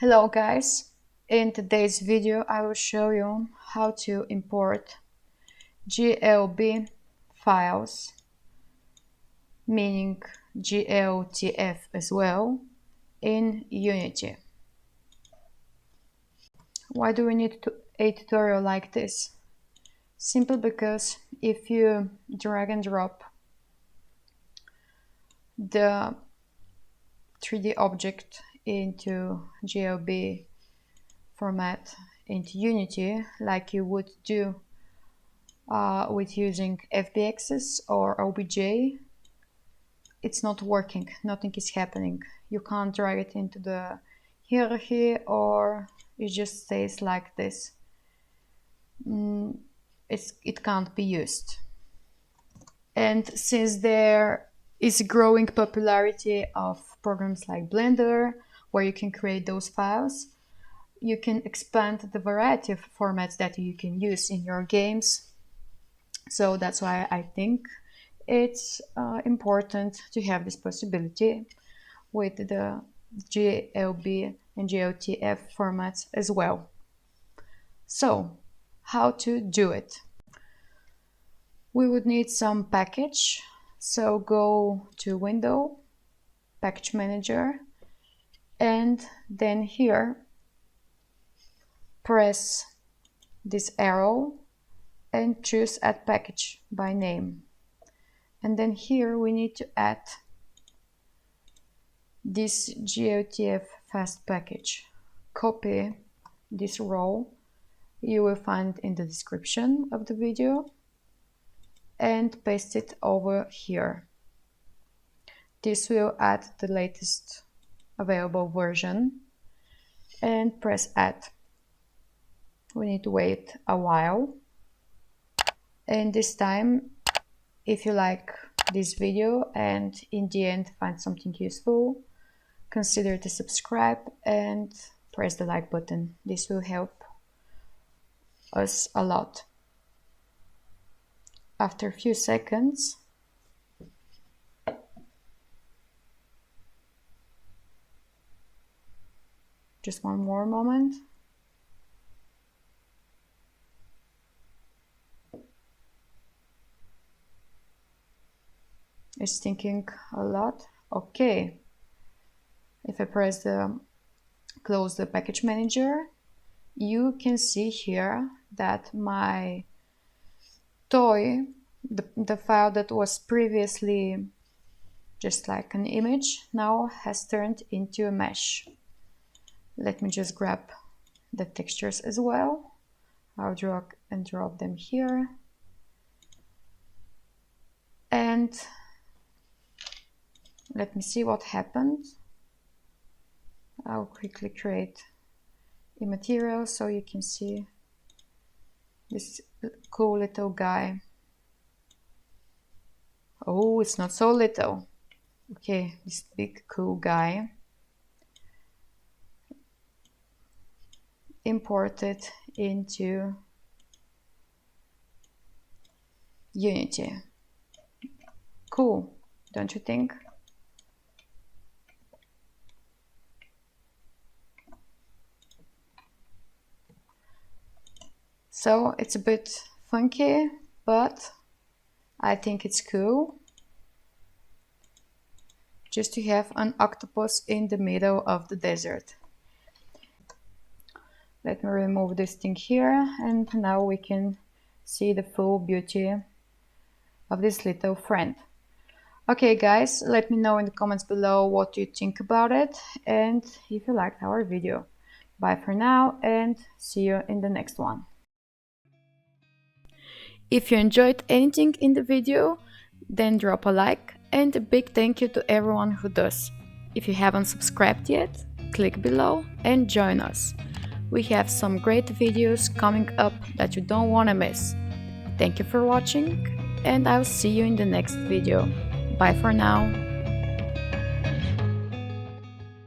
Hello guys, in today's video I will show you how to import GLB files, meaning GLTF as well, in Unity. Why do we need a tutorial like this? Simply because if you drag and drop the 3D object into GLB format into Unity, like you would do with using FBXs or OBJ, it's not working, nothing is happening. You can't drag it into the hierarchy, or it just stays like this. It can't be used. And since there is a growing popularity of programs like Blender, where you can create those files, you can expand the variety of formats that you can use in your games. So that's why I think it's important to have this possibility with the GLB and GLTF formats as well. So, how to do it? We would need some package. So go to Window, Package Manager, and then here press this arrow and choose Add Package by name. And then here we need to add this GLTF fast package. Copy this row, you will find in the description of the video, and paste it over here. This will add the latest available version, and press Add. We need to wait a while, and this time, if you like this video and in the end find something useful, consider to subscribe and press the like button. This will help us a lot. After a few seconds, just one more moment. It's thinking a lot. Okay. If I press close the package manager, you can see here that my toy, the file that was previously just like an image, now has turned into a mesh. Let me just grab the textures as well. I'll drag and drop them here. And let me see what happened. I'll quickly create a material so you can see this cool little guy. Oh, it's not so little. Okay, this big cool guy. Imported into Unity. Cool, don't you think? So it's a bit funky, but I think it's cool just to have an octopus in the middle of the desert. Let me remove this thing here, and now we can see the full beauty of this little friend. Okay guys, let me know in the comments below what you think about it and if you liked our video. Bye for now and see you in the next one. If you enjoyed anything in the video, then drop a like, and a big thank you to everyone who does. If you haven't subscribed yet, click below and join us. We have some great videos coming up that you don't want to miss. Thank you for watching, and I'll see you in the next video. Bye for now.